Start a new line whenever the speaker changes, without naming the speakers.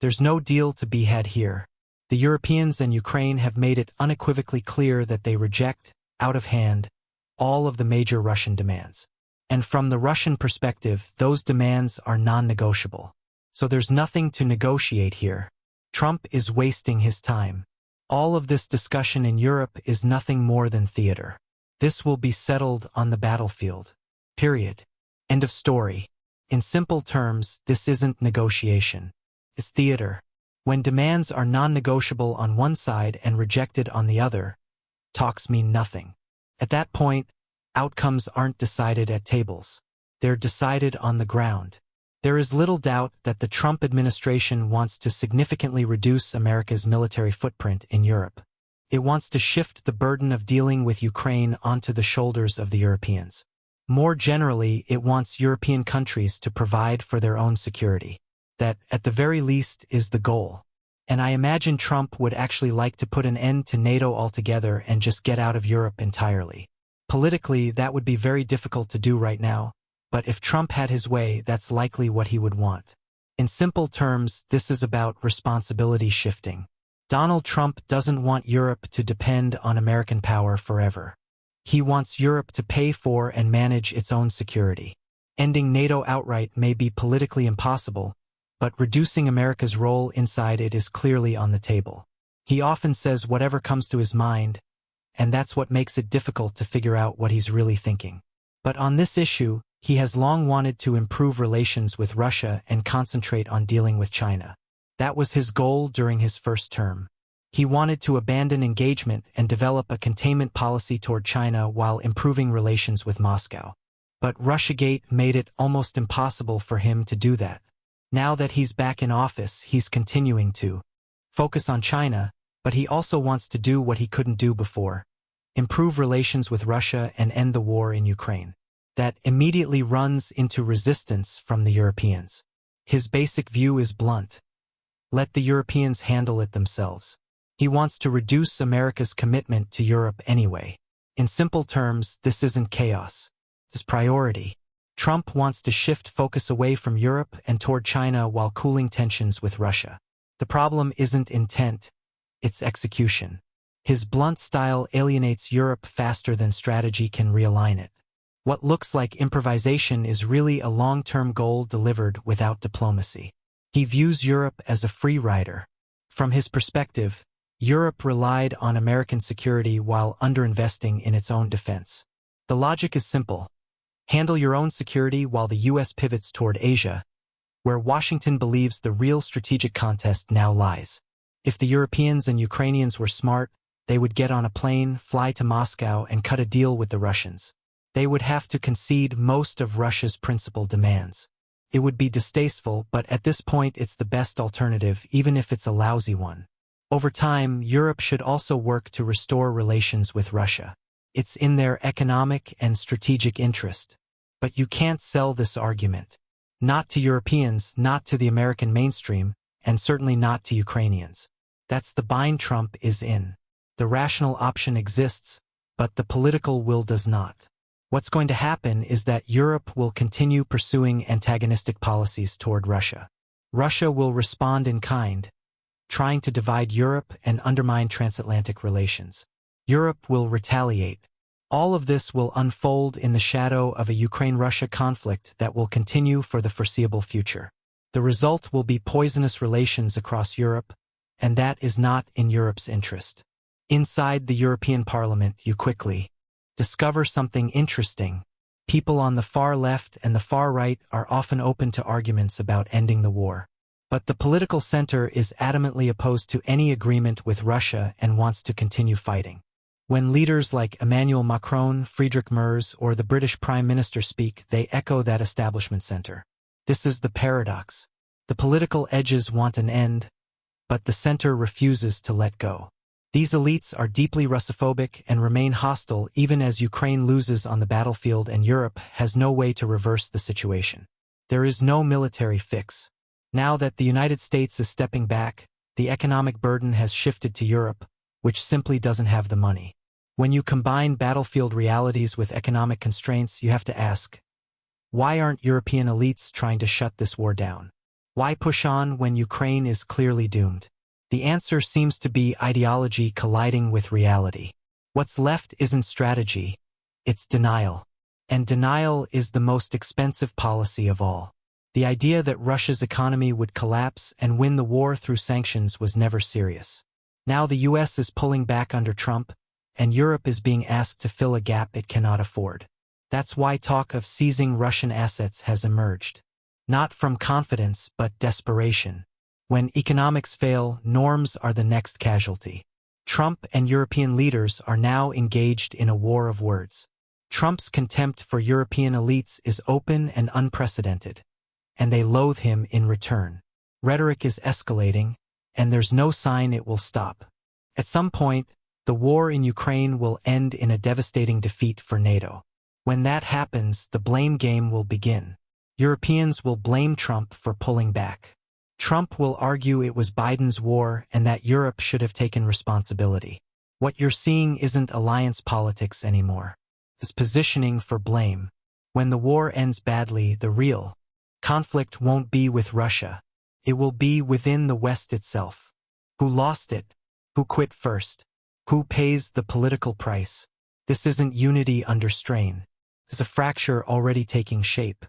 There's no deal to be had here. The Europeans and Ukraine have made it unequivocally clear that they reject, out of hand, all of the major Russian demands. And from the Russian perspective, those demands are non-negotiable. So there's nothing to negotiate here. Trump is wasting his time. All of this discussion in Europe is nothing more than theater. This will be settled on the battlefield. Period. End of story. In simple terms, this isn't negotiation. It's theater. When demands are non-negotiable on one side and rejected on the other, talks mean nothing. At that point, outcomes aren't decided at tables. They're decided on the ground. There is little doubt that the Trump administration wants to significantly reduce America's military footprint in Europe. It wants to shift the burden of dealing with Ukraine onto the shoulders of the Europeans. More generally, it wants European countries to provide for their own security. That, at the very least, is the goal. And I imagine Trump would actually like to put an end to NATO altogether and just get out of Europe entirely. Politically, that would be very difficult to do right now, but if Trump had his way, that's likely what he would want. In simple terms, this is about responsibility shifting. Donald Trump doesn't want Europe to depend on American power forever. He wants Europe to pay for and manage its own security. Ending NATO outright may be politically impossible, but reducing America's role inside it is clearly on the table. He often says whatever comes to his mind, and that's what makes it difficult to figure out what he's really thinking. But on this issue, he has long wanted to improve relations with Russia and concentrate on dealing with China. That was his goal during his first term. He wanted to abandon engagement and develop a containment policy toward China while improving relations with Moscow. But Russiagate made it almost impossible for him to do that. Now that he's back in office, he's continuing to focus on China, but he also wants to do what he couldn't do before: improve relations with Russia and end the war in Ukraine. That immediately runs into resistance from the Europeans. His basic view is blunt. Let the Europeans handle it themselves. He wants to reduce America's commitment to Europe anyway. In simple terms, this isn't chaos. It's priority. Trump wants to shift focus away from Europe and toward China while cooling tensions with Russia. The problem isn't intent, it's execution. His blunt style alienates Europe faster than strategy can realign it. What looks like improvisation is really a long-term goal delivered without diplomacy. He views Europe as a free rider. From his perspective, Europe relied on American security while underinvesting in its own defense. The logic is simple. Handle your own security while the U.S. pivots toward Asia, where Washington believes the real strategic contest now lies. If the Europeans and Ukrainians were smart, they would get on a plane, fly to Moscow, and cut a deal with the Russians. They would have to concede most of Russia's principal demands. It would be distasteful, but at this point it's the best alternative, even if it's a lousy one. Over time, Europe should also work to restore relations with Russia. It's in their economic and strategic interest. But you can't sell this argument. Not to Europeans, not to the American mainstream, and certainly not to Ukrainians. That's the bind Trump is in. The rational option exists, but the political will does not. What's going to happen is that Europe will continue pursuing antagonistic policies toward Russia. Russia will respond in kind, trying to divide Europe and undermine transatlantic relations. Europe will retaliate. All of this will unfold in the shadow of a Ukraine-Russia conflict that will continue for the foreseeable future. The result will be poisonous relations across Europe, and that is not in Europe's interest. Inside the European Parliament, you quickly discover something interesting. People on the far left and the far right are often open to arguments about ending the war. But the political center is adamantly opposed to any agreement with Russia and wants to continue fighting. When leaders like Emmanuel Macron, Friedrich Merz, or the British Prime Minister speak, they echo that establishment center. This is the paradox. The political edges want an end, but the center refuses to let go. These elites are deeply Russophobic and remain hostile even as Ukraine loses on the battlefield and Europe has no way to reverse the situation. There is no military fix. Now that the United States is stepping back, the economic burden has shifted to Europe, which simply doesn't have the money. When you combine battlefield realities with economic constraints, you have to ask, why aren't European elites trying to shut this war down? Why push on when Ukraine is clearly doomed? The answer seems to be ideology colliding with reality. What's left isn't strategy, it's denial. And denial is the most expensive policy of all. The idea that Russia's economy would collapse and win the war through sanctions was never serious. Now the US is pulling back under Trump, and Europe is being asked to fill a gap it cannot afford. That's why talk of seizing Russian assets has emerged. Not from confidence, but desperation. When economics fail, norms are the next casualty. Trump and European leaders are now engaged in a war of words. Trump's contempt for European elites is open and unprecedented, and they loathe him in return. Rhetoric is escalating, and there's no sign it will stop. At some point, the war in Ukraine will end in a devastating defeat for NATO. When that happens, the blame game will begin. Europeans will blame Trump for pulling back. Trump will argue it was Biden's war and that Europe should have taken responsibility. What you're seeing isn't alliance politics anymore. It's positioning for blame. When the war ends badly, the real conflict won't be with Russia. It will be within the West itself. Who lost it? Who quit first? Who pays the political price? This isn't unity under strain. It's a fracture already taking shape.